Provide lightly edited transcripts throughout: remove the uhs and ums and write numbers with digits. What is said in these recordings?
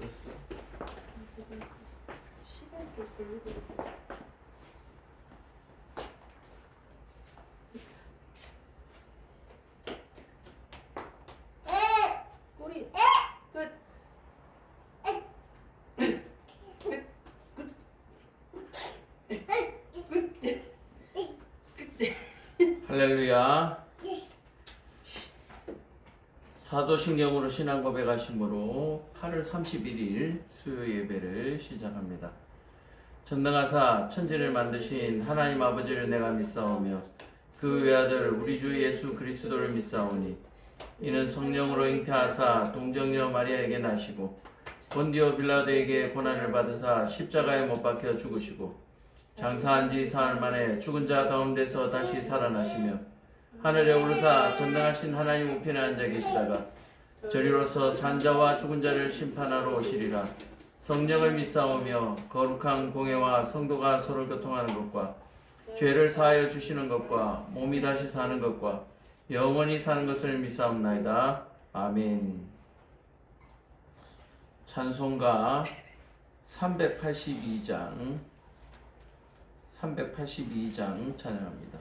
썼어. 시간 좀 걸리고. 꼬리 끝. 할렐루야. 사도신경으로 신앙 고백하심으로 8월 31일 수요 예배를 시작합니다. 전능하사 천지를 만드신 하나님 아버지를 내가 믿사오며 그 외아들 우리 주 예수 그리스도를 믿사오니 이는 성령으로 잉태하사 동정녀 마리아에게 나시고 본디오 빌라도에게 고난을 받으사 십자가에 못 박혀 죽으시고 장사한 지 사흘 만에 죽은 자 가운데서 다시 살아나시며 하늘에 오르사 전능하신 하나님 우편에 앉아 계시다가 저리로서 산자와 죽은 자를 심판하러 오시리라. 성령을 믿사오며 거룩한 공회와 성도가 서로 교통하는 것과 죄를 사하여 주시는 것과 몸이 다시 사는 것과 영원히 사는 것을 믿사옵나이다. 아멘. 찬송가 382장 찬양합니다.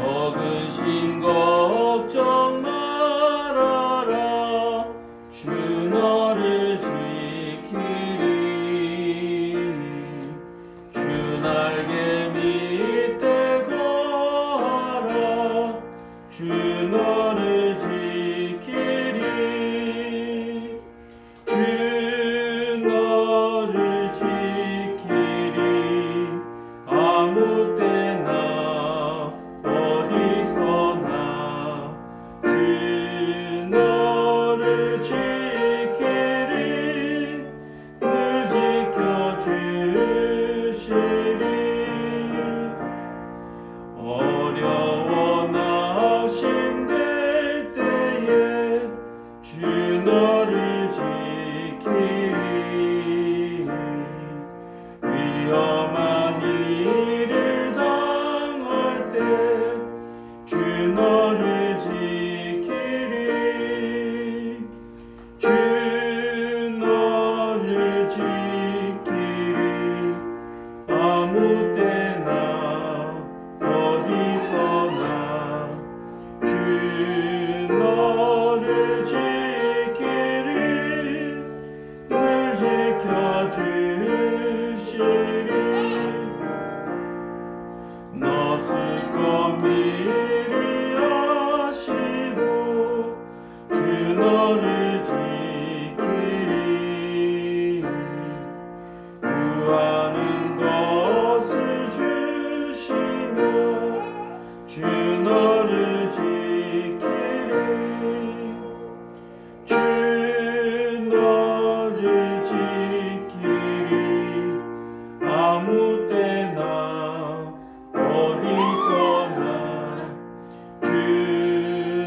너그신 걱정 말아라 주 너를 지키리 주 날개 밑에 거하라 주 너를 지키리 주 너를 지키리 아무 때나 어디서나 주 너를 지키리 늘 지켜주시리 어려워 낙심될 때에 주 너를 지키리 위험한 일을 당할 때 주 너를 지키리 주 너를 지키리 아무 때나 어디서나 주 너를 지키리 늘 지켜주시리 너쓸 것 미리 아시고 주 너를 지키리 구하는 것을 주시며 주 너를 지키리 주 너를 지키리 아무 때나 어디서나 주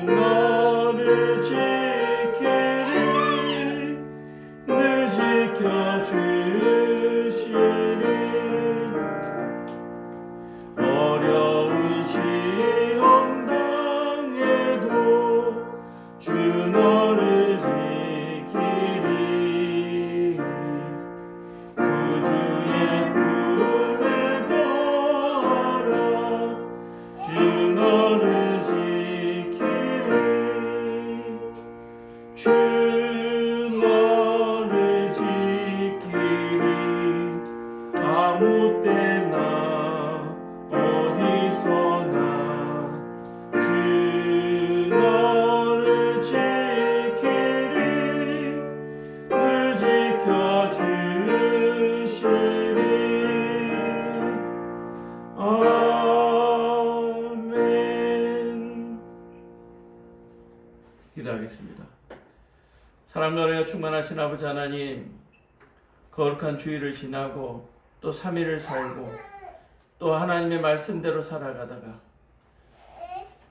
너를 지키리 늘 지켜주시리 어려운 시험 당해도 주 너를 지키리 구주의 품에 거하라 주 너를 지키리 주 너를 지키리 아무 때나 어디서나 주 너를 지키리 늘 지켜주시리 아멘. 기도하겠습니다. 사랑과 은혜가 충만하신 아버지 하나님, 거룩한 주일을 지나고 또 3일을 살고 또 하나님의 말씀대로 살아가다가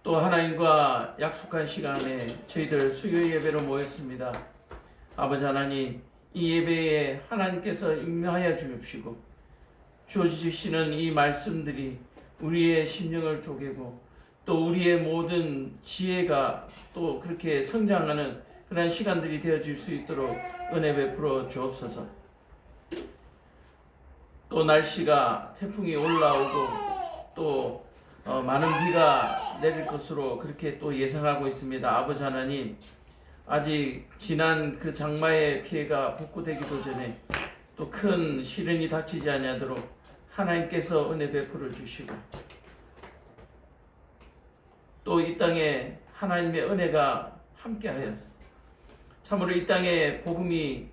또 하나님과 약속한 시간에 저희들 수요 예배로 모였습니다. 아버지 하나님, 이 예배에 하나님께서 임하여 주십시고 주어주시는 이 말씀들이 우리의 심령을 쪼개고 또 우리의 모든 지혜가 또 그렇게 성장하는 그런 시간들이 되어질 수 있도록 은혜 베풀어 주옵소서. 또 날씨가 태풍이 올라오고 또 많은 비가 내릴 것으로 그렇게 또 예상하고 있습니다. 아버지 하나님, 아직 지난 그 장마의 피해가 복구되기도 전에 또 큰 시련이 닥치지 아니하도록 하나님께서 은혜 베풀어 주시고 또 이 땅에 하나님의 은혜가 함께하여 참으로 이 땅에 복음이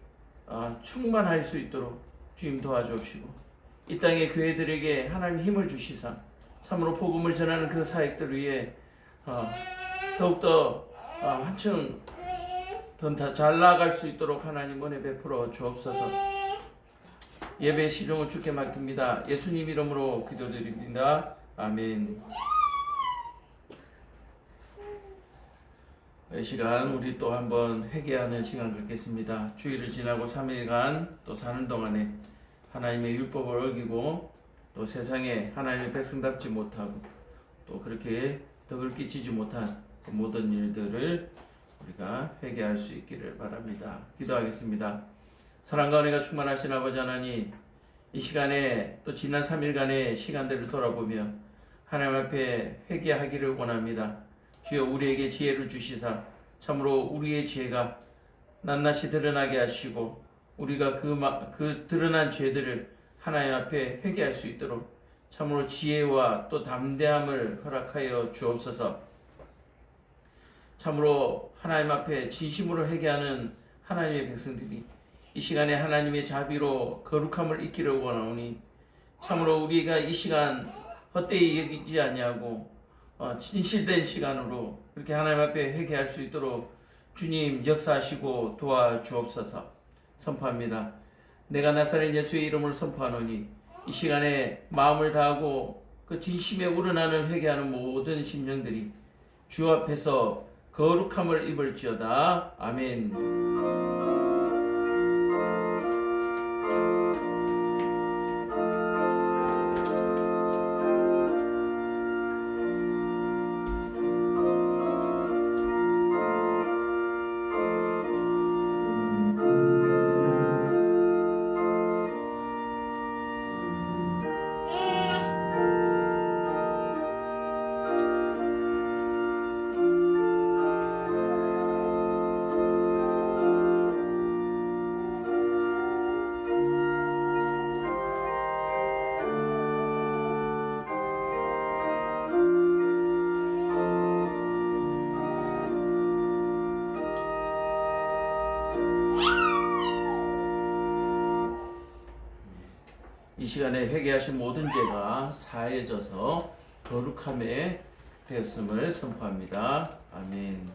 충만할 수 있도록 주님 도와주옵시고 이 땅의 교회들에게 하나님 힘을 주시사 참으로 복음을 전하는 그 사역들 위해 더욱더 한층 더 잘 나아갈 수 있도록 하나님 은혜 베풀어 주옵소서. 예배 시종을 주께 맡깁니다. 예수님 이름으로 기도드립니다. 아멘. 이 시간 우리 또 한번 회개하는 시간 갖겠습니다. 주일을 지나고 3일간 또 사는 동안에 하나님의 율법을 어기고 또 세상에 하나님의 백성답지 못하고 또 그렇게 덕을 끼치지 못한 그 모든 일들을 우리가 회개할 수 있기를 바랍니다. 기도하겠습니다. 사랑과 은혜가 충만하신 아버지 하나님, 이 시간에 또 지난 3일간의 시간들을 돌아보며 하나님 앞에 회개하기를 원합니다. 주여 우리에게 지혜를 주시사 참으로 우리의 죄가 낱낱이 드러나게 하시고 우리가 그 드러난 죄들을 하나님 앞에 회개할 수 있도록 참으로 지혜와 또 담대함을 허락하여 주옵소서. 참으로 하나님 앞에 진심으로 회개하는 하나님의 백성들이 이 시간에 하나님의 자비로 거룩함을 잊기를 원하오니 참으로 우리가 이 시간 헛되이 여기지 아니하고 진실된 시간으로 그렇게 하나님 앞에 회개할 수 있도록 주님 역사하시고 도와주옵소서. 선포합니다. 내가 나사렛 예수의 이름을 선포하노니 이 시간에 마음을 다하고 그 진심에 우러나는 회개하는 모든 심령들이 주 앞에서 거룩함을 입을지어다. 아멘. 이 시간에 회개하신 모든 죄가 사해져서 거룩함에 되었음을 선포합니다. 아멘.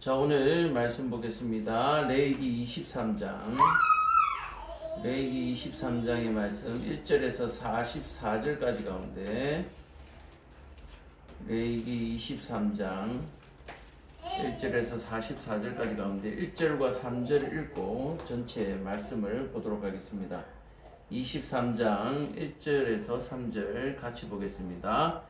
자, 오늘 말씀 보겠습니다. 레위기 23장. 레위기 23장의 말씀 1절에서 44절까지 가운데 레위기 23장 1절에서 44절까지 가운데 1절과 3절 읽고 전체 말씀을 보도록 하겠습니다. 23장 1절에서 3절 같이 보겠습니다.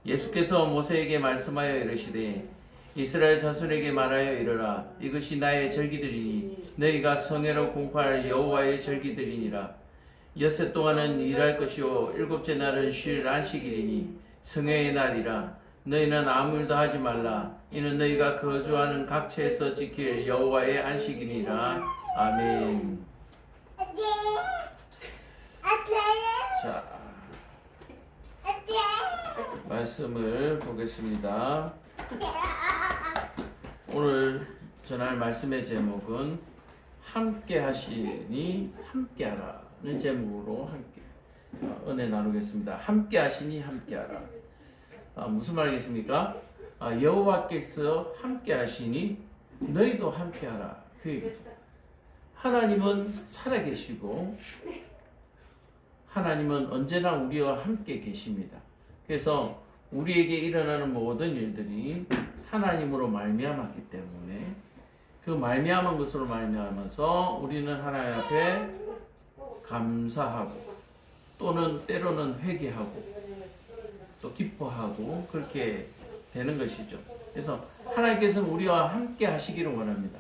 예수께서 모세에게 말씀하여 이르시되 이스라엘 자손에게 말하여 이르라. 이것이 나의 절기들이니 너희가 성회로 공포할 여호와의 절기들이니라. 엿새 동안은 일할 것이요 일곱째 날은 쉴 안식일이니 성회의 날이라. 너희는 아무 일도 하지 말라. 이는 너희가 거주하는 각처에서 지킬 여호와의 안식이니라. 아멘. 자, 말씀을 보겠습니다. 오늘 전할 말씀의 제목은 함께 하시니 함께하라는 제목으로 함께 은혜 나누겠습니다. 함께 하시니 함께하라. 무슨 말이겠습니까? 여호와께서 함께 하시니 너희도 함께 하라. 그 얘기죠. 하나님은 살아계시고 하나님은 언제나 우리와 함께 계십니다. 그래서 우리에게 일어나는 모든 일들이 하나님으로 말미암았기 때문에 그 말미암은 것으로 말미암아서 우리는 하나님 앞에 감사하고 또는 때로는 회개하고 또 기뻐하고 그렇게 되는 것이죠. 그래서 하나님께서는 우리와 함께 하시기를 원합니다.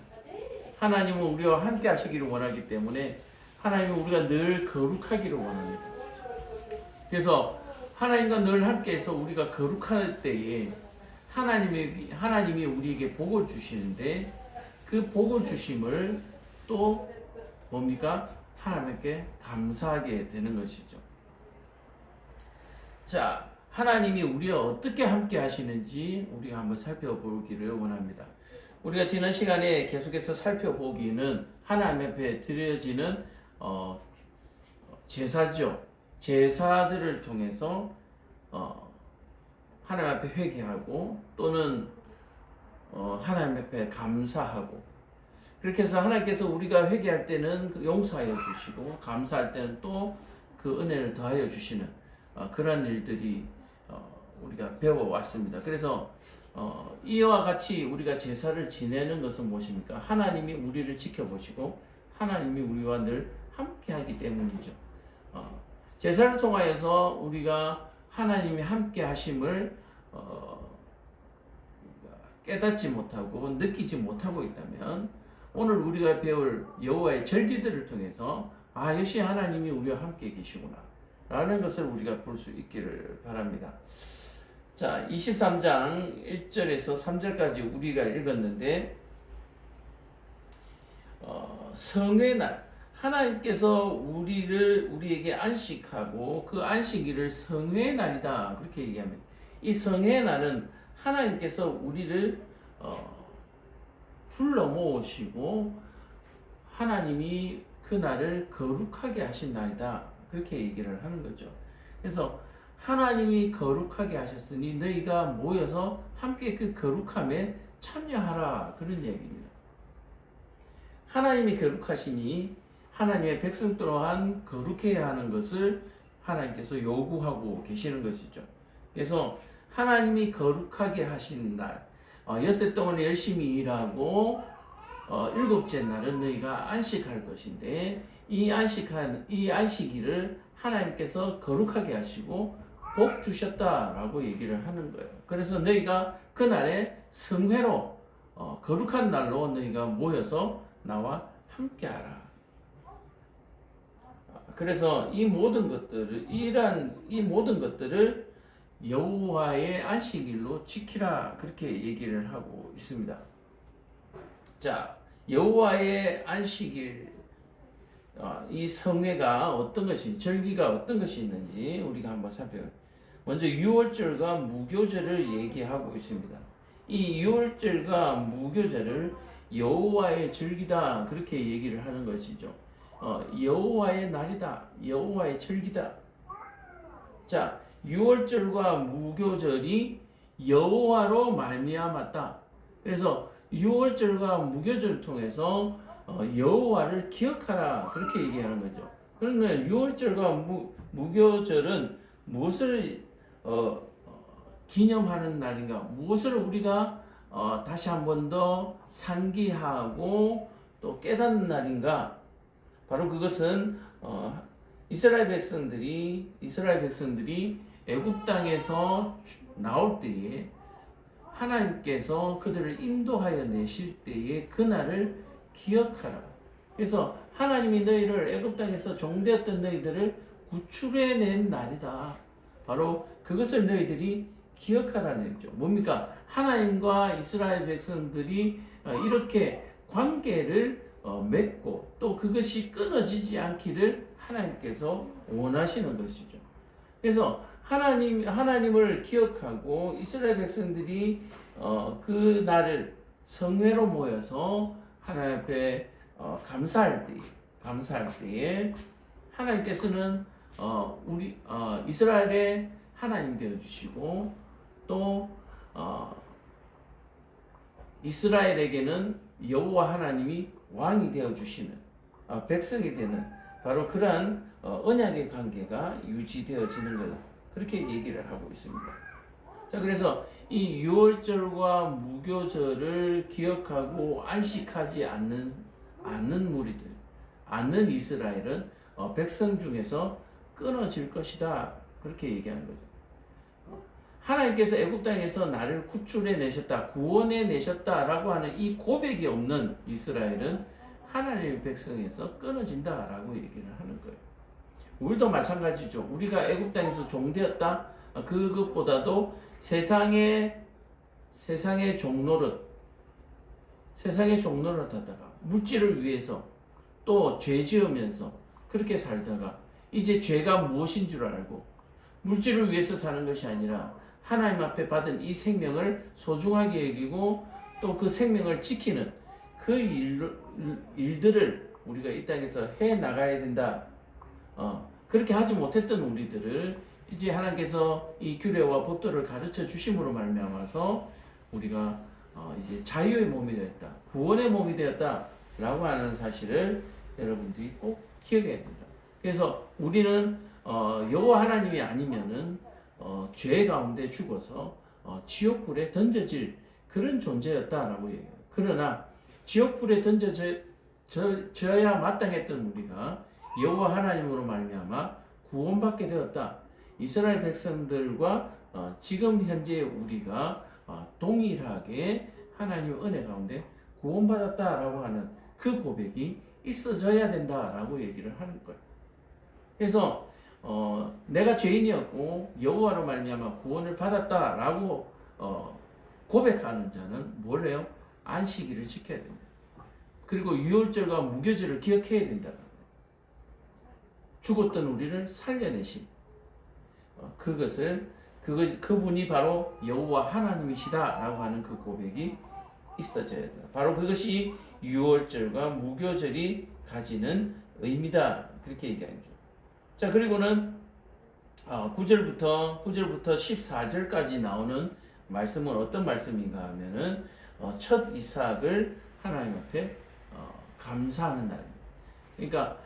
하나님은 우리와 함께 하시기를 원하기 때문에 하나님은 우리가 늘 거룩하기를 원합니다. 그래서 하나님과 늘 함께해서 우리가 거룩할 때에 하나님이 우리에게 복을 주시는데 그 복을 주심을 또 뭡니까? 하나님께 감사하게 되는 것이죠. 자, 하나님이 우리와 어떻게 함께 하시는지 우리가 한번 살펴보기를 원합니다. 우리가 지난 시간에 계속해서 살펴보기는 하나님 앞에 드려지는 제사죠. 제사들을 통해서 하나님 앞에 회개하고 또는 하나님 앞에 감사하고 그렇게 해서 하나님께서 우리가 회개할 때는 용서하여 주시고 감사할 때는 또 그 은혜를 더하여 주시는 그런 일들이 우리가 배워왔습니다. 그래서 이와 같이 우리가 제사를 지내는 것은 무엇입니까? 하나님이 우리를 지켜보시고 하나님이 우리와 늘 함께하기 때문이죠. 제사를 통하여서 우리가 하나님이 함께 하심을 깨닫지 못하고 느끼지 못하고 있다면 오늘 우리가 배울 여호와의 절기들을 통해서 역시 하나님이 우리와 함께 계시구나 라는 것을 우리가 볼 수 있기를 바랍니다. 자, 23장 1절에서 3절까지 우리가 읽었는데 성회날 하나님께서 우리에게 안식하고 그 안식일을 성회의 날이다 그렇게 얘기합니다. 이 성회의 날은 하나님께서 우리를 불러 모으시고 하나님이 그 날을 거룩하게 하신 날이다 그렇게 얘기를 하는 거죠. 그래서 하나님이 거룩하게 하셨으니 너희가 모여서 함께 그 거룩함에 참여하라 그런 얘기입니다. 하나님이 거룩하시니 하나님의 백성 또한 거룩해야 하는 것을 하나님께서 요구하고 계시는 것이죠. 그래서 하나님이 거룩하게 하신 날, 엿새 동안 열심히 일하고 일곱째 날은 너희가 안식할 것인데 이 안식일을 하나님께서 거룩하게 하시고 복 주셨다라고 얘기를 하는 거예요. 그래서 너희가 그 날에 성회로 거룩한 날로 너희가 모여서 나와 함께하라. 그래서 이 모든 것들을 여호와의 안식일로 지키라 그렇게 얘기를 하고 있습니다. 자, 여호와의 안식일 이 성회가 어떤 것인지 절기가 어떤 것이 있는지 우리가 한번 살펴볼게요. 먼저 유월절과 무교절을 얘기하고 있습니다. 이 유월절과 무교절을 여호와의 절기다 그렇게 얘기를 하는 것이죠. 여호와의 날이다, 여호와의 절기다. 자, 유월절과 무교절이 여호와로 말미암았다. 그래서 유월절과 무교절을 통해서 여호와를 기억하라 그렇게 얘기하는 거죠. 그러면 유월절과 무교절은 무엇을 기념하는 날인가? 무엇을 우리가 다시 한 번 더 상기하고 또 깨닫는 날인가? 바로 그것은 이스라엘 백성들이 애굽 땅에서 나올 때에 하나님께서 그들을 인도하여 내실 때에 그날을 기억하라. 그래서 하나님이 너희를 애굽 땅에서 종되었던 너희들을 구출해낸 날이다. 바로 그것을 너희들이 기억하라는 얘기죠. 뭡니까? 하나님과 이스라엘 백성들이 이렇게 관계를 맺고 또 그것이 끊어지지 않기를 하나님께서 원하시는 것이죠. 그래서 하나님을 기억하고 이스라엘 백성들이 그 날을 성회로 모여서 하나님 앞에 감사할 때에 하나님께서는 이스라엘의 하나님 되어 주시고 또 이스라엘에게는 여호와 하나님이 왕이 되어 주시는 백성이 되는 바로 그러한 언약의 관계가 유지되어지는 것 그렇게 얘기를 하고 있습니다. 자, 그래서 이 유월절과 무교절을 기억하고 안식하지 않는 무리들, 않는 이스라엘은 백성 중에서 끊어질 것이다. 그렇게 얘기하는 거죠. 하나님께서 애굽 땅에서 나를 구출해 내셨다, 구원해 내셨다라고 하는 이 고백이 없는 이스라엘은 하나님의 백성에서 끊어진다라고 얘기를 하는 거예요. 우리도 마찬가지죠. 우리가 애굽 땅에서 종되었다. 그것보다도 세상의 종노릇 하다가 물질을 위해서 또 죄 지으면서 그렇게 살다가 이제 죄가 무엇인 줄 알고 물질을 위해서 사는 것이 아니라 하나님 앞에 받은 이 생명을 소중하게 여기고 또 그 생명을 지키는 그 일들을 우리가 이 땅에서 해 나가야 된다. 그렇게 하지 못했던 우리들을 이제 하나님께서 이 규례와 법도를 가르쳐 주심으로 말미암아서 우리가 이제 자유의 몸이 되었다, 구원의 몸이 되었다라고 하는 사실을 여러분들이 꼭 기억해야 된다. 그래서 우리는 여호와 하나님이 아니면은 죄 가운데 죽어서 지옥불에 던져질 그런 존재였다라고 얘기해요. 그러나 지옥불에 던져져야 마땅했던 우리가 여호와 하나님으로 말미암아 구원받게 되었다. 이스라엘 백성들과 지금 현재 우리가 동일하게 하나님의 은혜 가운데 구원받았다라고 하는 그 고백이 있어져야 된다라고 얘기를 하는 거예요. 그래서 내가 죄인이었고 여호와로 말미암아 구원을 받았다라고 고백하는 자는 뭘 해요? 안식일을 지켜야 됩니다. 그리고 유월절과 무교절을 기억해야 된다. 죽었던 우리를 살려내신 그분이 바로 여호와 하나님이시다라고 하는 그 고백이 있어져야 된다. 바로 그것이 유월절과 무교절이 가지는 의미다. 그렇게 얘기하는 거죠. 자, 그리고는 9절부터 14절까지 나오는 말씀은 어떤 말씀인가 하면은 첫 이삭을 하나님 앞에 감사하는 날입니다. 그러니까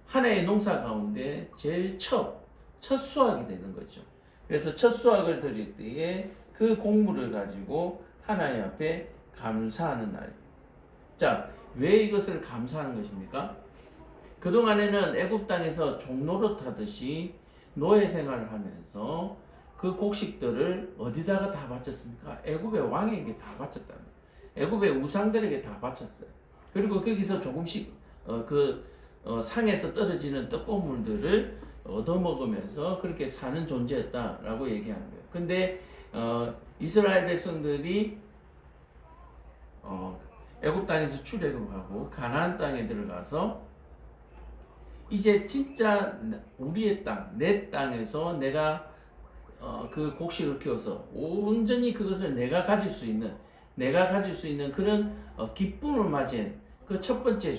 한 해의 농사 가운데 제일 첫 수확이 되는 거죠. 그래서 첫 수확을 드릴 때에 그 곡물을 가지고 하나님 앞에 감사하는 날입니다. 자, 왜 이것을 감사하는 것입니까? 그동안에는 애굽 땅에서 종노릇 하듯이 노예 생활을 하면서 그 곡식들을 어디다가 다 바쳤습니까? 애굽의 왕에게 다 바쳤다. 애굽의 우상들에게 다 바쳤어요. 그리고 거기서 조금씩 상에서 떨어지는 떡고물들을 얻어먹으면서 그렇게 사는 존재였다라고 얘기하는 거예요. 근데 이스라엘 백성들이 애굽 땅에서 출애굽을 하고 가나안 땅에 들어가서 이제 진짜 우리의 땅, 내 땅에서 내가 그 곡식을 키워서 온전히 그것을 내가 가질 수 있는 그런 기쁨을 맞이한 그 첫 번째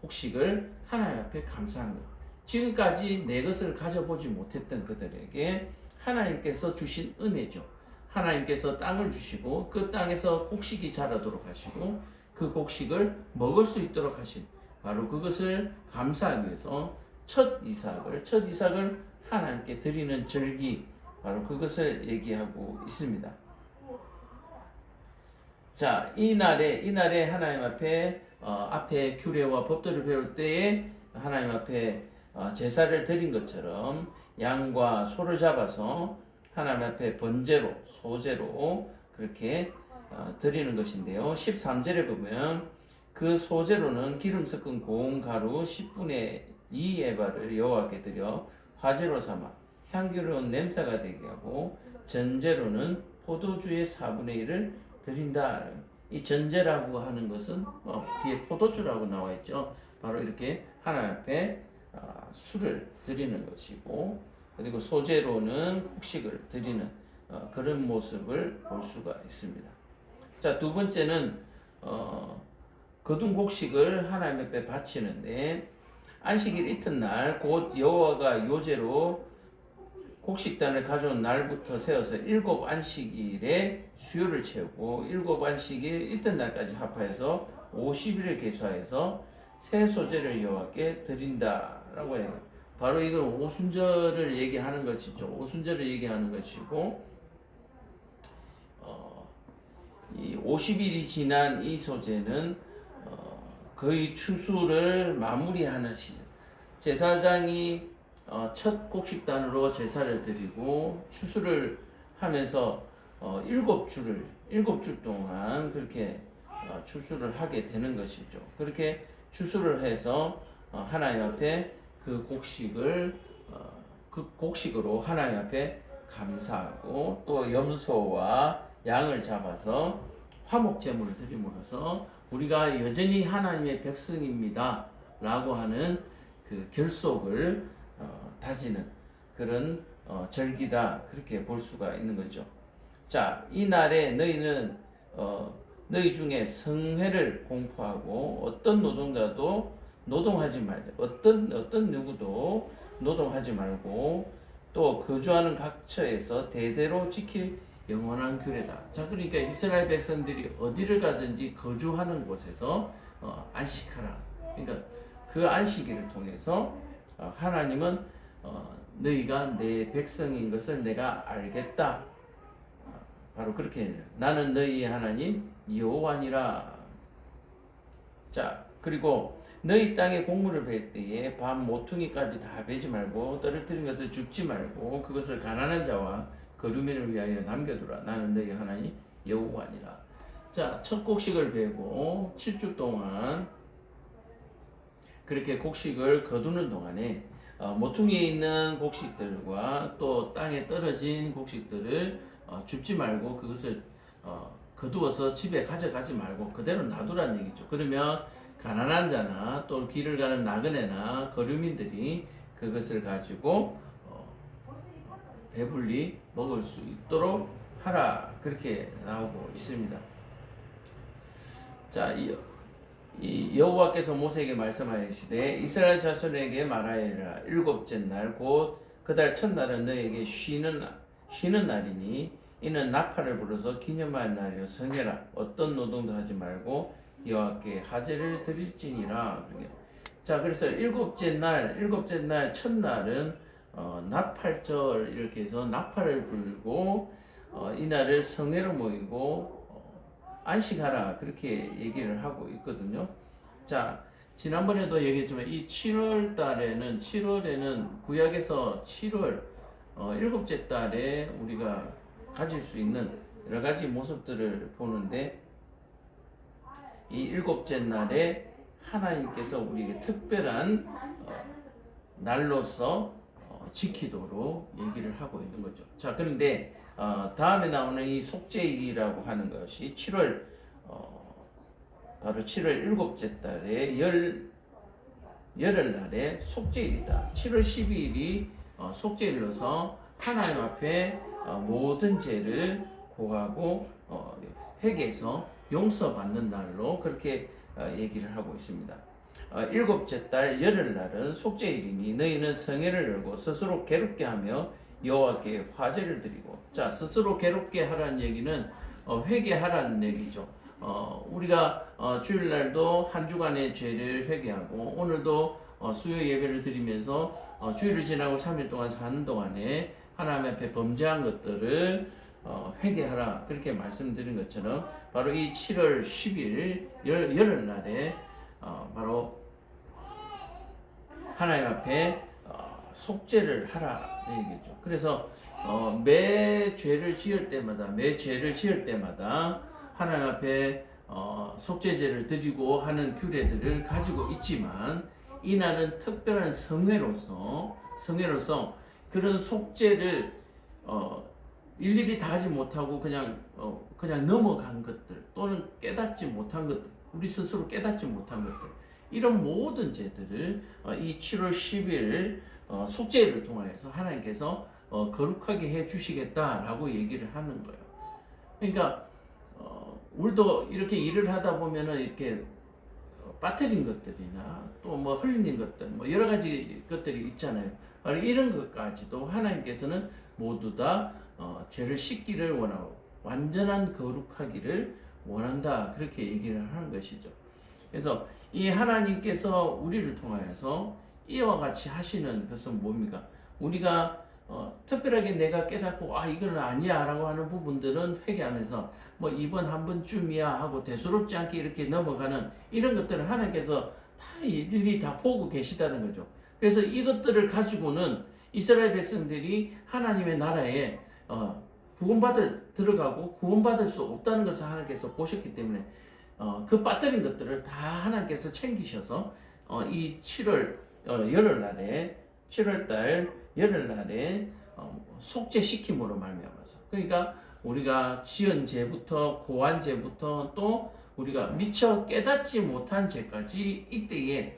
곡식을 하나님 앞에 감사하는 것. 지금까지 내 것을 가져보지 못했던 그들에게 하나님께서 주신 은혜죠. 하나님께서 땅을 주시고 그 땅에서 곡식이 자라도록 하시고 그 곡식을 먹을 수 있도록 하신 바로 그것을 감사하기 위해서 첫 이삭을 하나님께 드리는 절기, 바로 그것을 얘기하고 있습니다. 자, 이날에 하나님 앞에 규례와 법도를 배울 때에 하나님 앞에 제사를 드린 것처럼 양과 소를 잡아서 하나님 앞에 번제로, 소제로 그렇게 드리는 것인데요. 13절에 보면 그 소제로는 기름 섞은 고운 가루 10분의 2 에바를 여호와께 드려 화제로 삼아 향기로운 냄새가 되게 하고 전제로는 포도주의 4분의 1을 드린다. 이 전제라고 하는 것은 뒤에 포도주라고 나와 있죠. 바로 이렇게 하나님 앞에 술을 드리는 것이고, 그리고 소제로는 곡식을 드리는 그런 모습을 볼 수가 있습니다. 자, 두 번째는 거둔 곡식을 하나님 앞에 바치는데, 안식일 이튿날 곧 여호와가 요제로 곡식단을 가져온 날부터 세워서 7 안식일에 수요를 채우고 7 안식일 이튿날까지 합하여서 50일을 계수하여서 새 소제를 여호와께 드린다라고 해요. 바로 이건 오순절을 얘기하는 것이죠. 오순절을 얘기하는 것이고, 이 50일이 지난 이 소재는 거의 추수를 마무리하는 시절. 제사장이 첫 곡식단으로 제사를 드리고 추수를 하면서 일곱 주 동안 그렇게 추수를 하게 되는 것이죠. 그렇게 추수를 해서 하나님 앞에 그 곡식으로 하나님 앞에 감사하고 또 염소와 양을 잡아서 화목 제물을 드림으로써 우리가 여전히 하나님의 백성입니다 라고 하는 그 결속을 다지는 그런 절기다, 그렇게 볼 수가 있는 거죠. 자, 이 날에 너희는 너희 중에 성회를 공포하고 어떤 노동자도 노동하지 말자. 어떤 누구도 노동하지 말고 또 거주하는 각 처에서 대대로 지킬 영원한 규례다. 자, 그러니까 이스라엘 백성들이 어디를 가든지 거주하는 곳에서 안식하라. 그러니까 그 안식일을 통해서 하나님은 너희가 내 백성인 것을 내가 알겠다. 바로 그렇게 나는 너희의 하나님 여호와니라. 자, 그리고 너희 땅에 곡물을 벨 때에 밤 모퉁이까지 다 베지 말고 떨어뜨린 것을 줍지 말고 그것을 가난한 자와 거류민을 위하여 남겨두라. 나는 너희 하나님 여호와니라. 자, 첫 곡식을 베고 7주 동안 그렇게 곡식을 거두는 동안에 모퉁이에 있는 곡식들과 또 땅에 떨어진 곡식들을 줍지 말고 그것을 거두어서 집에 가져가지 말고 그대로 놔두라는 얘기죠. 그러면 가난한 자나 또 길을 가는 나그네나 거류민들이 그것을 가지고 배불리 먹을 수 있도록 하라, 그렇게 나오고 있습니다. 자, 이 여호와께서 모세에게 말씀하시되 이스라엘 자손에게 말하여라. 일곱째 날 곧 그 달 첫날은 너에게 쉬는 날이니 이는 나팔을 불어서 기념할 날이요 성회라. 어떤 노동도 하지 말고 여호와께 하제를 드릴지니라. 자, 그래서 일곱째 날 첫날은 나팔절 이렇게 해서 나팔을 불고 이날을 성회로 모이고 안식하라, 그렇게 얘기를 하고 있거든요. 자, 지난번에도 얘기했지만 이 7월에는 구약에서 7월 일곱째 달에 우리가 가질 수 있는 여러 가지 모습들을 보는데 이 일곱째 날에 하나님께서 우리에게 특별한 날로서 지키도록 얘기를 하고 있는 거죠. 자, 그런데 다음에 나오는 이 속죄일이라고 하는 것이 7월 바로 7월 일곱째 달에 열흘날에 속죄일이다. 7월 12일이 속죄일로서 하나님 앞에 모든 죄를 고하고 회개해서 용서받는 날로 그렇게 얘기를 하고 있습니다. 일곱째 달 열흘날은 속죄일이니 너희는 성회를 열고 스스로 괴롭게 하며 여호와께 화제를 드리고. 자, 스스로 괴롭게 하라는 얘기는 회개하라는 얘기죠. 우리가 주일날도 한 주간의 죄를 회개하고 오늘도 수요 예배를 드리면서 주일을 지나고 3일 동안 사는 동안에 하나님 앞에 범죄한 것들을 회개하라, 그렇게 말씀드린 것처럼 바로 이 7월 10일 열흘날에 바로 하나님 앞에 속죄를 하라 얘기죠. 그래서 매 죄를 지을 때마다 하나님 앞에 속죄제를 드리고 하는 규례들을 가지고 있지만 이날은 특별한 성회로서 그런 속죄를 일일이 다 하지 못하고 그냥 넘어간 것들 또는 깨닫지 못한 것들, 우리 스스로 깨닫지 못한 것들, 이런 모든 죄들을 이 7월 10일 속죄를 통하여서 하나님께서 거룩하게 해 주시겠다라고 얘기를 하는 거예요. 그러니까 우리도 이렇게 일을 하다 보면은 이렇게 빠뜨린 것들이나 또 뭐 흘린 것들, 뭐 여러 가지 것들이 있잖아요. 이런 것까지도 하나님께서는 모두 다 죄를 씻기를 원하고 완전한 거룩하기를 원한다, 그렇게 얘기를 하는 것이죠. 그래서 이 하나님께서 우리를 통하여서 이와 같이 하시는 것은 뭡니까? 우리가 특별하게 내가 깨닫고 이건 아니야라고 하는 부분들은 회개하면서 뭐 이번 한 번쯤이야 하고 대수롭지 않게 이렇게 넘어가는 이런 것들을 하나님께서 다 일일이 다 보고 계시다는 거죠. 그래서 이것들을 가지고는 이스라엘 백성들이 하나님의 나라에 들어가고 구원받을 수 없다는 것을 하나님께서 보셨기 때문에 그 빠뜨린 것들을 다 하나님께서 챙기셔서 이 7월 열흘날에 7월달 열흘날에 속죄시킴으로 말미암아서 그러니까 우리가 지은 죄부터 고한 죄부터 또 우리가 미처 깨닫지 못한 죄까지 이때에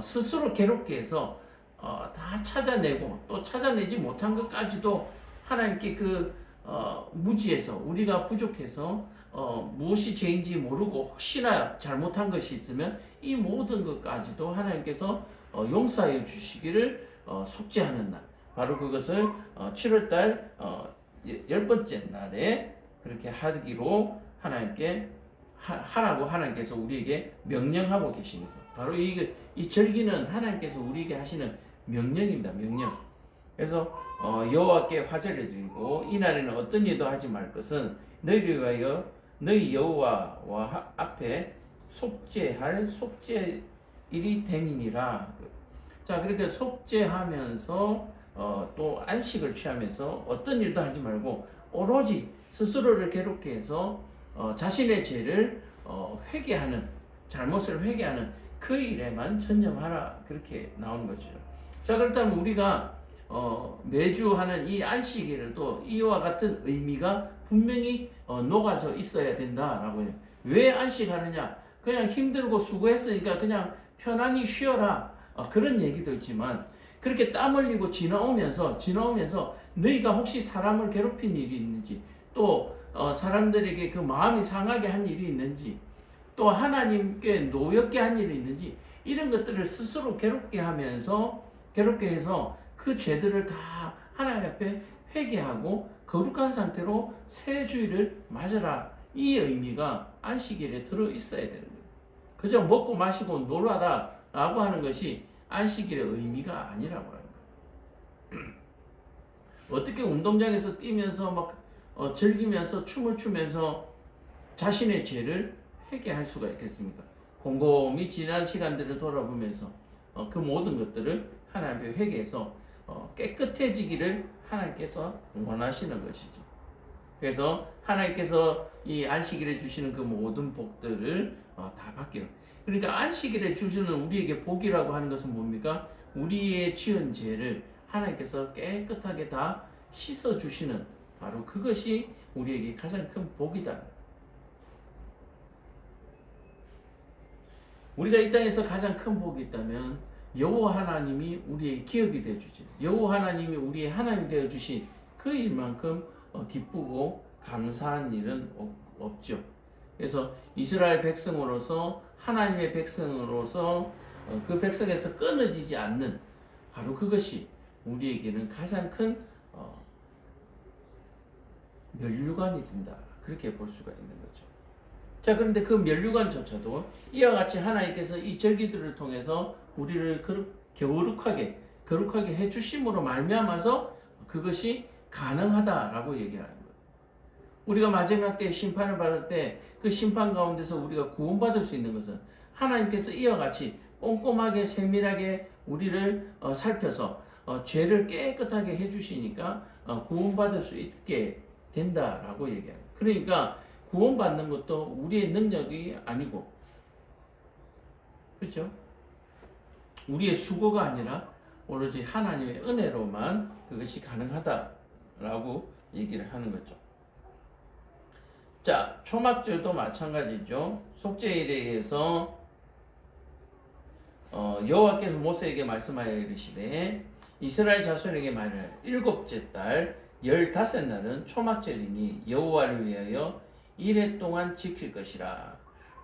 스스로 괴롭게 해서 다 찾아내고 또 찾아내지 못한 것까지도 하나님께 무지해서 우리가 부족해서 무엇이 죄인지 모르고 혹시나 잘못한 것이 있으면 이 모든 것까지도 하나님께서 용서해 주시기를 속죄하는 날 바로 그것을 7월달 10번째 날에 그렇게 하기로 하나님께 하라고 하나님께서 우리에게 명령하고 계시면서 바로 이 절기는 하나님께서 우리에게 하시는 명령입니다. 명령. 그래서 여호와께 화제를 드리고 이날에는 어떤 일도 하지 말 것은 너희를 위하여 너희 여호와 앞에 속죄할 속죄일이 됨이니라. 자, 그렇게 속죄하면서 또 안식을 취하면서 어떤 일도 하지 말고 오로지 스스로를 괴롭게 해서 자신의 죄를 회개하는 잘못을 회개하는 그 일에만 전념하라 그렇게 나오는 거죠. 자, 그렇다면 우리가 매주 하는 이 안식일에도 이와 같은 의미가 분명히 녹아져 있어야 된다라고 해요. 왜 안식하느냐? 그냥 힘들고 수고했으니까 그냥 편안히 쉬어라. 그런 얘기도 있지만 그렇게 땀 흘리고 지나오면서 너희가 혹시 사람을 괴롭힌 일이 있는지 또 사람들에게 그 마음이 상하게 한 일이 있는지 또 하나님께 노엽게 한 일이 있는지 이런 것들을 스스로 괴롭게 해서 그 죄들을 다 하나님 앞에 회개하고 거룩한 상태로 새 주일을 맞으라. 이 의미가 안식일에 들어 있어야 되는 거예요. 그저 먹고 마시고 놀아라 라고 하는 것이 안식일의 의미가 아니라고 하는 거예요. 어떻게 운동장에서 뛰면서 막 즐기면서 춤을 추면서 자신의 죄를 회개할 수가 있겠습니까? 곰곰이 지난 시간들을 돌아보면서 그 모든 것들을 하나님 앞에 회개해서 깨끗해지기를 하나님께서 원하시는 것이죠. 그래서 하나님께서 이 안식일에 주시는 그 모든 복들을 다 받기로. 그러니까 안식일에 주시는 우리에게 복이라고 하는 것은 뭡니까? 우리의 지은 죄를 하나님께서 깨끗하게 다 씻어 주시는 바로 그것이 우리에게 가장 큰 복이다. 우리가 이 땅에서 가장 큰 복이 있다면 여호와 하나님이 우리의 기업이 되어 주신 여호와 하나님이 우리의 하나님 되어 주신 그 일만큼 기쁘고 감사한 일은 없죠. 그래서 이스라엘 백성으로서 하나님의 백성으로서 그 백성에서 끊어지지 않는 바로 그것이 우리에게는 가장 큰 면류관이 된다. 그렇게 볼 수가 있는 거죠. 자, 그런데 그 면류관조차도 이와 같이 하나님께서 이 절기들을 통해서 우리를 거룩하게 해주심으로 말미암아서 그것이 가능하다라고 얘기하는 거예요. 우리가 마지막 때 심판을 받을 때 그 심판 가운데서 우리가 구원받을 수 있는 것은 하나님께서 이와 같이 꼼꼼하게 세밀하게 우리를 살펴서 죄를 깨끗하게 해주시니까 구원받을 수 있게 된다라고 얘기해요. 그러니까 구원받는 것도 우리의 능력이 아니고, 그렇죠? 우리의 수고가 아니라 오로지 하나님의 은혜로만 그것이 가능하다라고 얘기를 하는 거죠. 자, 초막절도 마찬가지죠. 속죄일에 의해서 여호와께서 모세에게 말씀하여 이르시되 이스라엘 자손에게 말하여 일곱째 달 15날은 초막절이니 여호와를 위하여 이래 동안 지킬 것이라.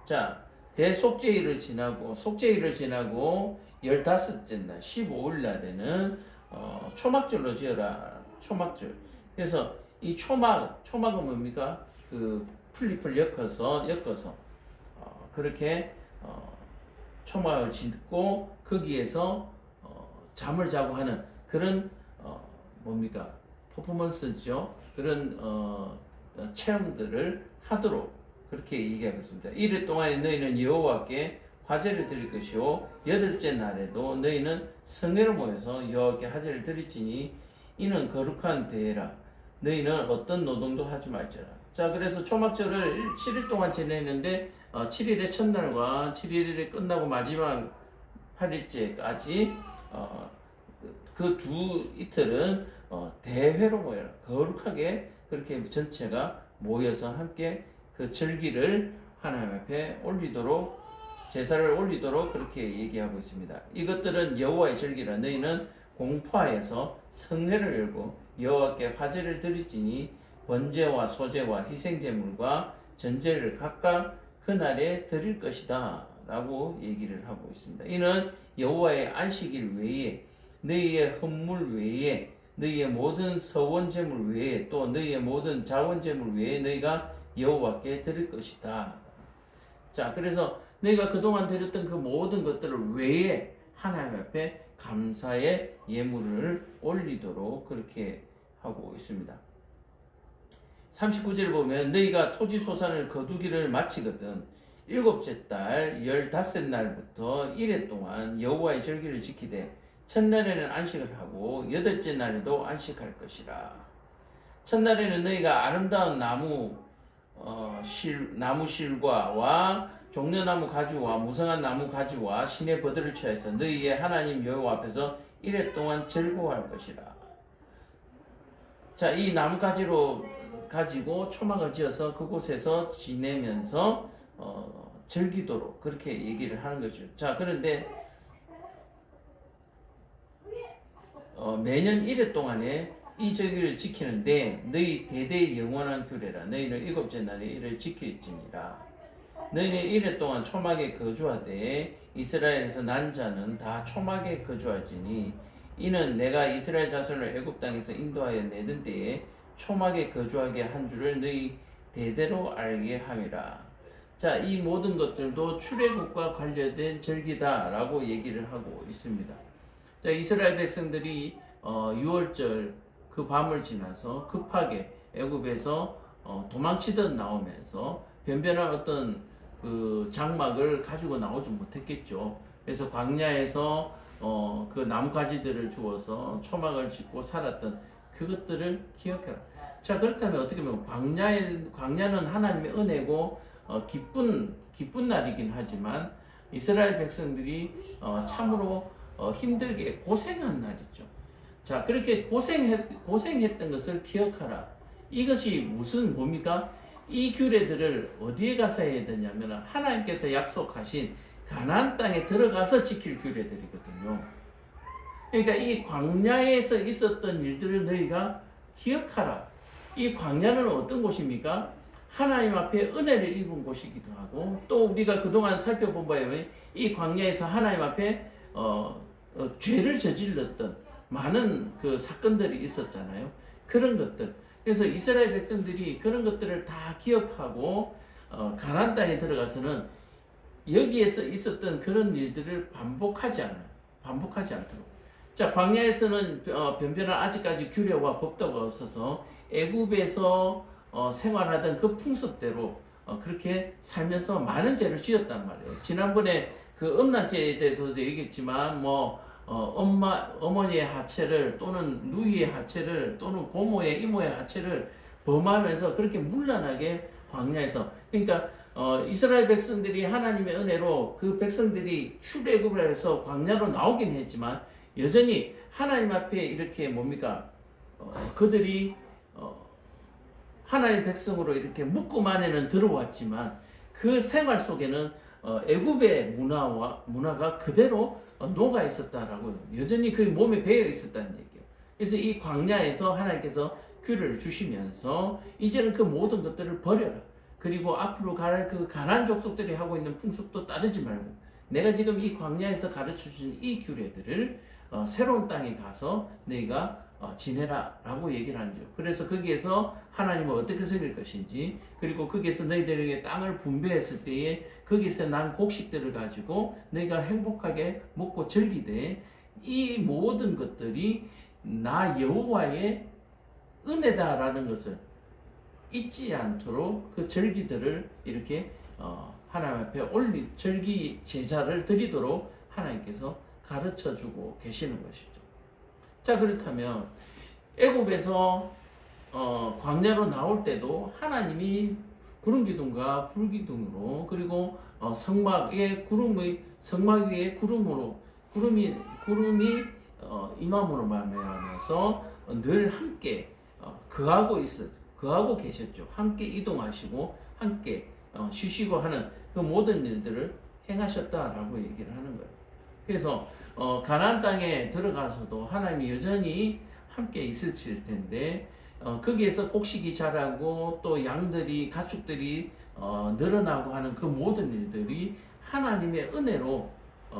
자, 대속죄일을 지나고 속죄일을 지나고 15째 날 15일 날에는 초막절로 지어라. 초막절. 그래서 이 초막은 뭡니까? 그 풀잎을 엮어서 그렇게 초막을 짓고 거기에서 잠을 자고 하는 그런 뭡니까 퍼포먼스죠. 그런 체험들을 하도록 그렇게 얘기하고 있습니다. 이래 동안에 너희는 여호와께 화제를 드릴 것이요 여덟째 날에도 너희는 성회로 모여서 여호와께 화제를 드릴지니 이는 거룩한 대회라. 너희는 어떤 노동도 하지 말지라. 자, 그래서 초막절을 7일 동안 지내는데 7일의 첫날과 7일이 끝나고 마지막 8일째까지 그 두 이틀은 대회로 모여라. 거룩하게 그렇게 전체가 모여서 함께 그 절기를 하나님 앞에 올리도록 제사를 올리도록 그렇게 얘기하고 있습니다. 이것들은 여호와의 절기라. 너희는 공포하여서 성회를 열고 여호와께 화제를 드릴지니 번제와 소제와 희생제물과 전제를 각각 그날에 드릴 것이다 라고 얘기를 하고 있습니다. 이는 여호와의 안식일 외에 너희의 헌물 외에 너희의 모든 서원제물 외에 또 너희의 모든 자원제물 외에 너희가 여호와께 드릴 것이다. 자, 그래서 너희가 그동안 드렸던 그 모든 것들을 외에 하나님 앞에 감사의 예물을 올리도록 그렇게 하고 있습니다. 39절 보면 너희가 토지 소산을 거두기를 마치거든 일곱째 달 15날부터 1회 동안 여호와의 절기를 지키되 첫날에는 안식을 하고 여덟째 날에도 안식할 것이라. 첫날에는 너희가 아름다운 나무 실과와 종려나무 가지와 무성한 나무 가지와 신의 버들을 취하여서 너희의 하나님 여호와 앞에서 1회 동안 즐거워할 것이라. 자, 이 나무 가지로 가지고 초막을 지어서 그곳에서 지내면서 즐기도록 그렇게 얘기를 하는 거죠. 자, 그런데 매년 1회 동안에 이 절기를 지키는데 너희 대대의 영원한 규례라. 너희는 일곱째 날에 이를 지킬지니라. 너희는 1회 동안 초막에 거주하되 이스라엘에서 난 자는 다 초막에 거주할지니 이는 내가 이스라엘 자손을 애굽 땅에서 인도하여 내던 때에 초막에 거주하게 한 줄을 너희 대대로 알게 함이라. 자, 이 모든 것들도 출애굽과 관련된 절기다라고 얘기를 하고 있습니다. 자, 이스라엘 백성들이 6월절 그 밤을 지나서 급하게 애굽에서 도망치듯 나오면서 변변한 어떤 그 장막을 가지고 나오지 못했겠죠. 그래서 광야에서 그 나뭇가지들을 주워서 초막을 짓고 살았던 그것들을 기억해라. 자, 그렇다면 어떻게 보면 광야는 하나님의 은혜고 기쁜 날이긴 하지만 이스라엘 백성들이 참으로 힘들게 고생한 날이죠. 자, 그렇게 고생했던 것을 기억하라. 이것이 뭡니까? 이 규례들을 어디에 가서 해야 되냐면 하나님께서 약속하신 가나안 땅에 들어가서 지킬 규례들이거든요. 그러니까 이 광야에서 있었던 일들을 너희가 기억하라. 이 광야는 어떤 곳입니까? 하나님 앞에 은혜를 입은 곳이기도 하고 또 우리가 그동안 살펴본 바에 의하면 이 광야에서 하나님 앞에 죄를 저질렀던 많은 그 사건들이 있었잖아요. 그런 것들. 그래서 이스라엘 백성들이 그런 것들을 다 기억하고 가나안 땅에 들어가서는 여기에서 있었던 그런 일들을 반복하지 않도록. 자, 광야에서는 변변한 아직까지 규례와 법도가 없어서 애굽에서 생활하던 그 풍습대로 그렇게 살면서 많은 죄를 지었단 말이에요. 지난번에 그 음란죄에 대해서 얘기했지만 어머니의 하체를 또는 누이의 하체를 또는 고모의 이모의 하체를 범하면서 그렇게 문란하게 광야에서 그러니까 이스라엘 백성들이 하나님의 은혜로 그 백성들이 출애굽을 해서 광야로 나오긴 했지만 여전히 하나님 앞에 이렇게 그들이 하나님의 백성으로 이렇게 묶음 안에는 들어왔지만 그 생활 속에는 애굽의 문화가 그대로 녹아 있었다라고 여전히 그 몸에 배어 있었다는 얘기예요. 그래서 이 광야에서 하나님께서 규례를 주시면서 이제는 그 모든 것들을 버려라. 그리고 앞으로 갈 그 가나안 족속들이 하고 있는 풍습도 따르지 말고 내가 지금 이 광야에서 가르쳐 준 이 규례들을 새로운 땅에 가서 너희가 지내라 라고 얘기를 하죠. 그래서 거기에서 하나님은 어떻게 섬길 것인지 그리고 거기에서 너희들에게 땅을 분배했을 때에 거기서 난 곡식들을 가지고 너희가 행복하게 먹고 즐기되 이 모든 것들이 나 여호와의 은혜다라는 것을 잊지 않도록 그 절기들을 이렇게 하나님 앞에 절기 제사를 드리도록 하나님께서 가르쳐주고 계시는 것이죠. 자, 그렇다면 애굽에서 광야로 나올 때도 하나님이 구름 기둥과 불 기둥으로 그리고 성막 위에 구름이 임함으로 말미암아서 늘 함께 거하고 계셨죠. 함께 이동하시고 함께 쉬시고 하는 그 모든 일들을 행하셨다라고 얘기를 하는 거예요. 그래서 가나안 땅에 들어가서도 하나님이 여전히 함께 있으실 텐데 거기에서 곡식이 자라고 또 양들이 가축들이 늘어나고 하는 그 모든 일들이 하나님의 은혜로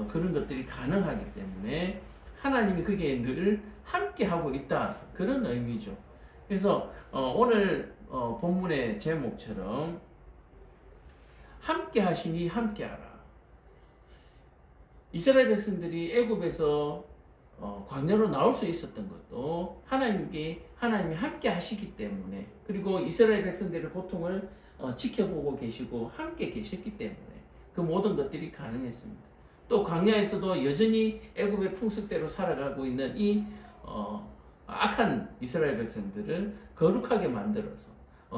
그런 것들이 가능하기 때문에 하나님이 거기에 늘 함께 하고 있다 그런 의미죠. 그래서 오늘 본문의 제목처럼 함께 하시니 함께 하라. 이스라엘 백성들이 애굽에서 광야로 나올 수 있었던 것도 하나님이 함께 하시기 때문에 그리고 이스라엘 백성들의 고통을 지켜보고 계시고 함께 계셨기 때문에 그 모든 것들이 가능했습니다. 또 광야에서도 여전히 애굽의 풍습대로 살아가고 있는 이 악한 이스라엘 백성들을 거룩하게 만들어서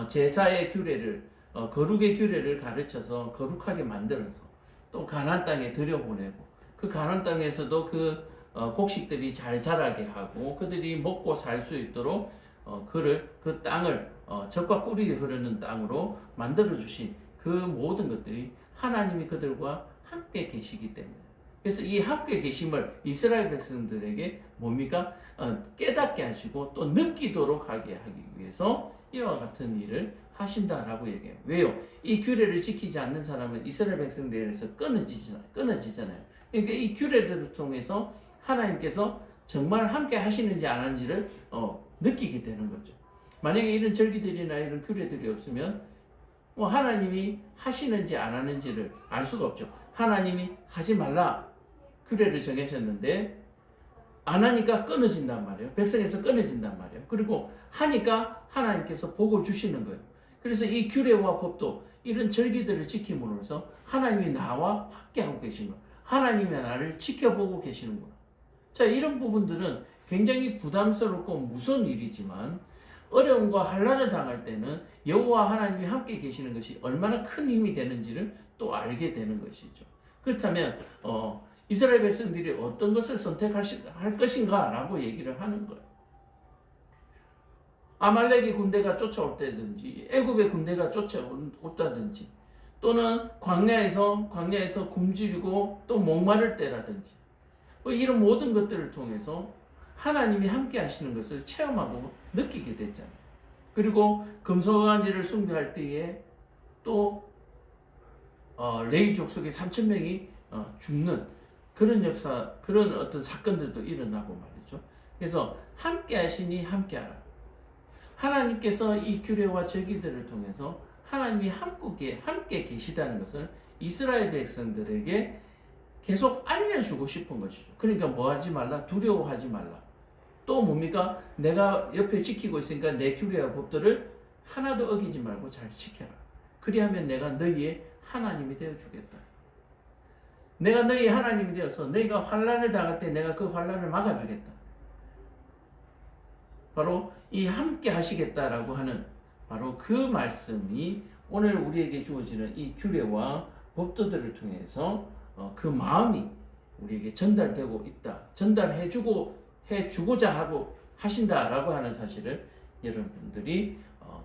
제사의 규례를 거룩의 규례를 가르쳐서 거룩하게 만들어서 또 가나안 땅에 들여보내고 그 가나안 땅에서도 그 곡식들이 잘 자라게 하고 그들이 먹고 살 수 있도록 그 땅을 젖과 꿀이 흐르는 땅으로 만들어 주신 그 모든 것들이 하나님이 그들과 함께 계시기 때문에 그래서 이 함께 계심을 이스라엘 백성들에게 뭡니까? 깨닫게 하시고 또 느끼도록 하게 하기 위해서 이와 같은 일을 하신다라고 얘기해요. 왜요? 이 규례를 지키지 않는 사람은 이스라엘 백성들에서 끊어지잖아요. 그러니까 이 규례들을 통해서 하나님께서 정말 함께 하시는지 안 하는지를 느끼게 되는 거죠. 만약에 이런 절기들이나 이런 규례들이 없으면 하나님이 하시는지 안 하는지를 알 수가 없죠. 하나님이 하지 말라 규례를 정하셨는데 안 하니까 끊어진단 말이에요. 백성에서 끊어진단 말이에요. 그리고 하니까 하나님께서 복을 주시는 거예요. 그래서 이 규례와 법도 이런 절기들을 지킴으로써 하나님이 나와 함께하고 계신 거예요. 하나님이 나를 지켜보고 계시는구나. 자, 이런 부분들은 굉장히 부담스럽고 무서운 일이지만 어려움과 환난을 당할 때는 여호와 하나님이 함께 계시는 것이 얼마나 큰 힘이 되는지를 또 알게 되는 것이죠. 그렇다면 이스라엘 백성들이 어떤 것을 선택할 것인가라고 얘기를 하는 거예요. 아말렉의 군대가 쫓아올 때든지 애굽의 군대가 쫓아온다든지 또는 광야에서 굶주리고 또 목마를 때라든지 이런 모든 것들을 통해서 하나님이 함께 하시는 것을 체험하고 느끼게 됐잖아요. 그리고 금송아지를 숭배할 때에 또 레위 족속의 3,000명이 죽는 그런 역사, 그런 어떤 사건들도 일어나고 말이죠. 그래서 함께 하시니 함께 하라. 하나님께서 이 규례와 절기들을 통해서 하나님이 함께 계시다는 것을 이스라엘 백성들에게 계속 알려주고 싶은 것이죠. 그러니까 뭐 하지 말라? 두려워하지 말라. 또 뭡니까? 내가 옆에 지키고 있으니까 내 규례와 법들을 하나도 어기지 말고 잘 지켜라. 그리하면 내가 너희의 하나님이 되어주겠다. 내가 너희의 하나님이 되어서 너희가 환난을 당할 때 내가 그 환난을 막아주겠다. 바로 이 함께 하시겠다라고 하는 바로 그 말씀이 오늘 우리에게 주어지는 이 규례와 법도들을 통해서 그 마음이 우리에게 전달되고 있다. 해주고자 하고 하신다라고 하는 사실을 여러분들이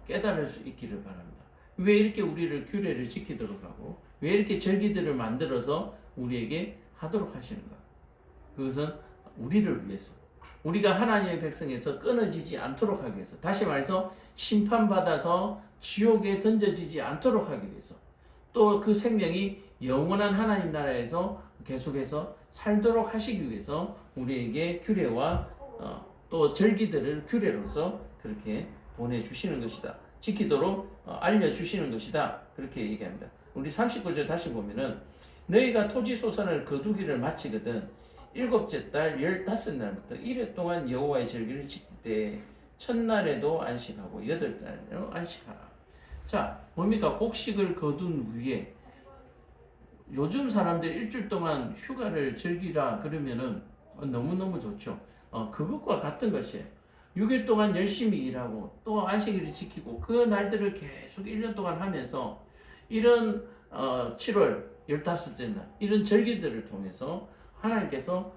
깨달을 수 있기를 바랍니다. 왜 이렇게 우리를 규례를 지키도록 하고 왜 이렇게 절기들을 만들어서 우리에게 하도록 하시는가? 그것은 우리를 위해서 우리가 하나님의 백성에서 끊어지지 않도록 하기 위해서 다시 말해서 심판받아서 지옥에 던져지지 않도록 하기 위해서 또 그 생명이 영원한 하나님 나라에서 계속해서 살도록 하시기 위해서 우리에게 규례와 또 절기들을 규례로서 그렇게 보내주시는 것이다. 지키도록 알려주시는 것이다. 그렇게 얘기합니다. 우리 39절 다시 보면은 너희가 토지 소산을 거두기를 마치거든 일곱째 달 15날부터 1회 동안 여호와의 절기를 지킬 때 첫날에도 안식하고 여덟 날에도 안식하라. 자, 뭡니까? 곡식을 거둔 후에 요즘 사람들 일주일 동안 휴가를 즐기라 그러면은 너무너무 좋죠. 그것과 같은 것이에요. 6일 동안 열심히 일하고 또 안식일을 지키고 그 날들을 계속 1년 동안 하면서 이런 7월 15째 날 이런 절기들을 통해서 하나님께서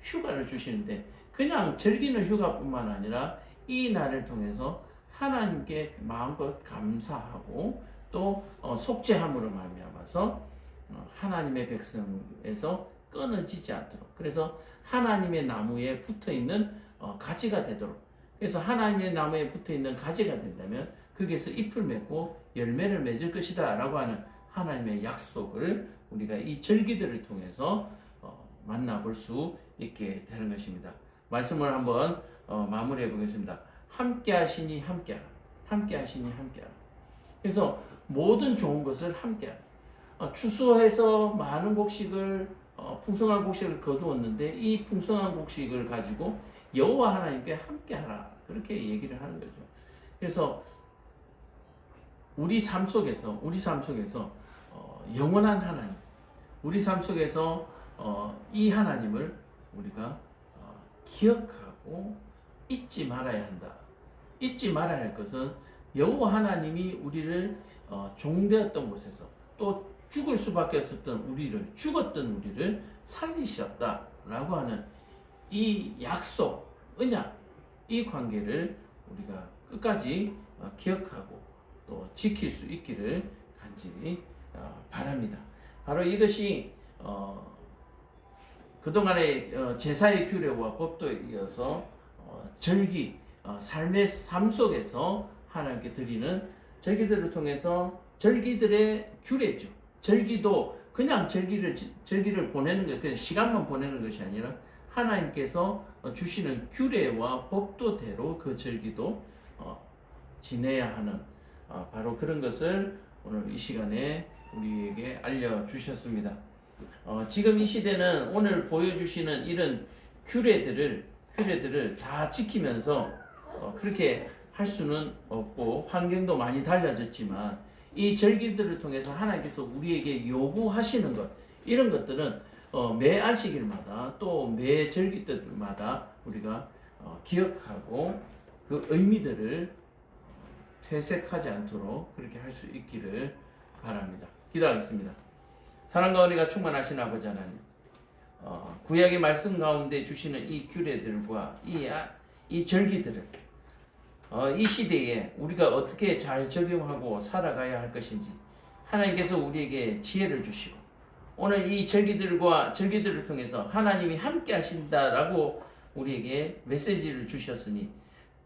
휴가를 주시는데 그냥 즐기는 휴가뿐만 아니라 이 날을 통해서 하나님께 마음껏 감사하고 또 속죄함으로 말미암아서 하나님의 백성에서 끊어지지 않도록 그래서 하나님의 나무에 붙어있는 가지가 되도록 그래서 하나님의 나무에 붙어있는 가지가 된다면 거기에서 잎을 맺고 열매를 맺을 것이다 라고 하는 하나님의 약속을 우리가 이 절기들을 통해서 만나볼 수 있게 되는 것입니다. 말씀을 한번 마무리해 보겠습니다. 함께 하시니 함께하라. 함께 하시니 함께하라. 그래서 모든 좋은 것을 함께하라. 추수해서 많은 곡식을 풍성한 곡식을 거두었는데 이 풍성한 곡식을 가지고 여호와 하나님께 함께하라 그렇게 얘기를 하는 거죠. 그래서 우리 삶 속에서 영원한 하나님, 우리 삶 속에서 이 하나님을 우리가 기억하고 잊지 말아야 한다. 잊지 말아야 할 것은 여호와 하나님이 우리를 종되었던 곳에서 또 죽을 수밖에 없었던 죽었던 우리를 살리셨다라고 하는 이 약속, 언약, 이 관계를 우리가 끝까지 기억하고 또 지킬 수 있기를 간절히 바랍니다. 바로 이것이 그동안의 제사의 규례와 법도에 이어서 절기, 삶 속에서 하나님께 드리는 절기들을 통해서 절기들의 규례죠. 절기도 그냥 절기를 보내는 것, 그냥 시간만 보내는 것이 아니라 하나님께서 주시는 규례와 법도대로 그 절기도 지내야 하는 바로 그런 것을 오늘 이 시간에 우리에게 알려주셨습니다. 지금 이 시대는 오늘 보여주시는 이런 규례들을 다 지키면서 그렇게 할 수는 없고 환경도 많이 달라졌지만 이 절기들을 통해서 하나님께서 우리에게 요구하시는 것 이런 것들은 매 안식일마다 또 매 절기들마다 우리가 기억하고 그 의미들을 퇴색하지 않도록 그렇게 할 수 있기를 바랍니다. 기도하겠습니다. 사랑과 은혜가 충만하신 아버지 하나님, 구약의 말씀 가운데 주시는 이 규례들과 이 절기들을 이 시대에 우리가 어떻게 잘 적용하고 살아가야 할 것인지 하나님께서 우리에게 지혜를 주시고 오늘 이 절기들을 통해서 하나님이 함께 하신다라고 우리에게 메시지를 주셨으니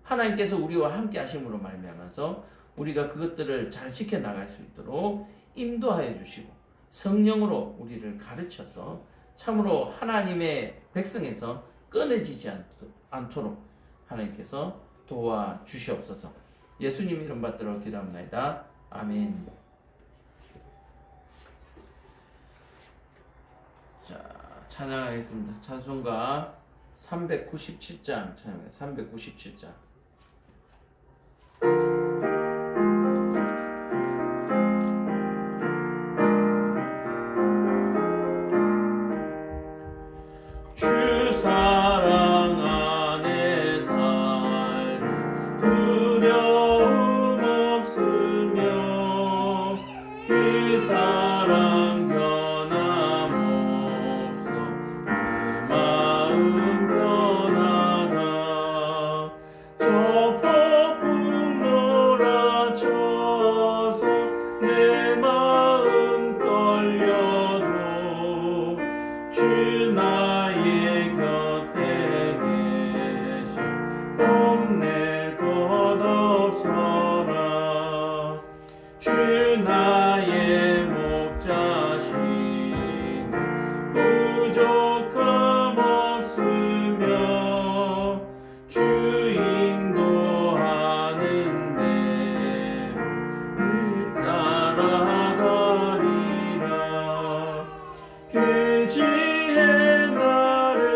하나님께서 우리와 함께 하심으로 말미암아서 우리가 그것들을 잘 지켜나갈 수 있도록 인도하여 주시고 성령으로 우리를 가르쳐서 참으로 하나님의 백성에서 끊어지지 않도록 하나님께서 도와주시옵소서. 예수님 이름 받들어 기도합니다. 아멘. 자, 찬양하겠습니다. 찬송가 397장 찬양해. 397장. 주 사랑 안에 살면 두려움 없으며 그 사랑 변함없어 그 마음 편하다. 저 폭풍 몰아쳐서 내 마음 떨려도 주 나의 곁에 계셔 뽐낼 것 없어라. 주 나의 목자시니 부족함 없으며 주 인도하는 대로 따라가리라. 그 지혜 나를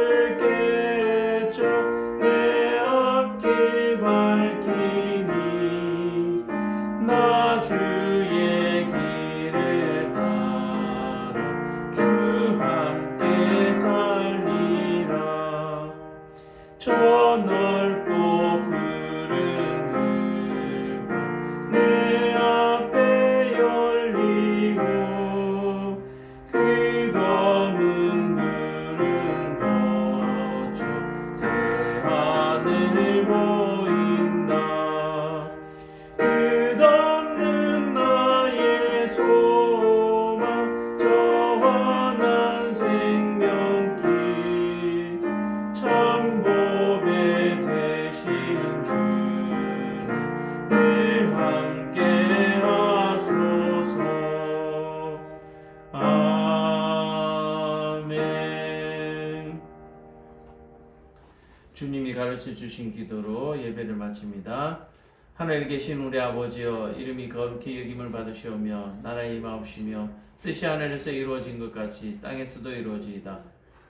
아멘. 주님이 가르쳐 주신 기도로 예배를 마칩니다. 하늘에 계신 우리 아버지여, 이름이 거룩히 여김을 받으시오며 나라의 임하옵시며 뜻이 하늘에서 이루어진 것 같이 땅에서도 이루어지이다.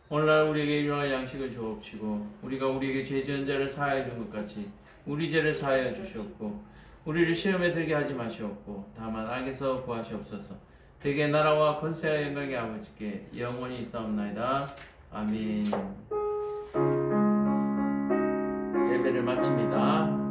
오늘날 우리에게 일용할 양식을 주옵시고 우리가 우리에게 죄 지은 자를 사하여 준 것 같이 우리 죄를 사하여 주시옵고 우리를 시험에 들게 하지 마시옵고 다만 악에서 구하시옵소서. 대개 나라와 권세와 영광의 아버지께 영원히 있사옵나이다. 아멘. 예배를 마칩니다.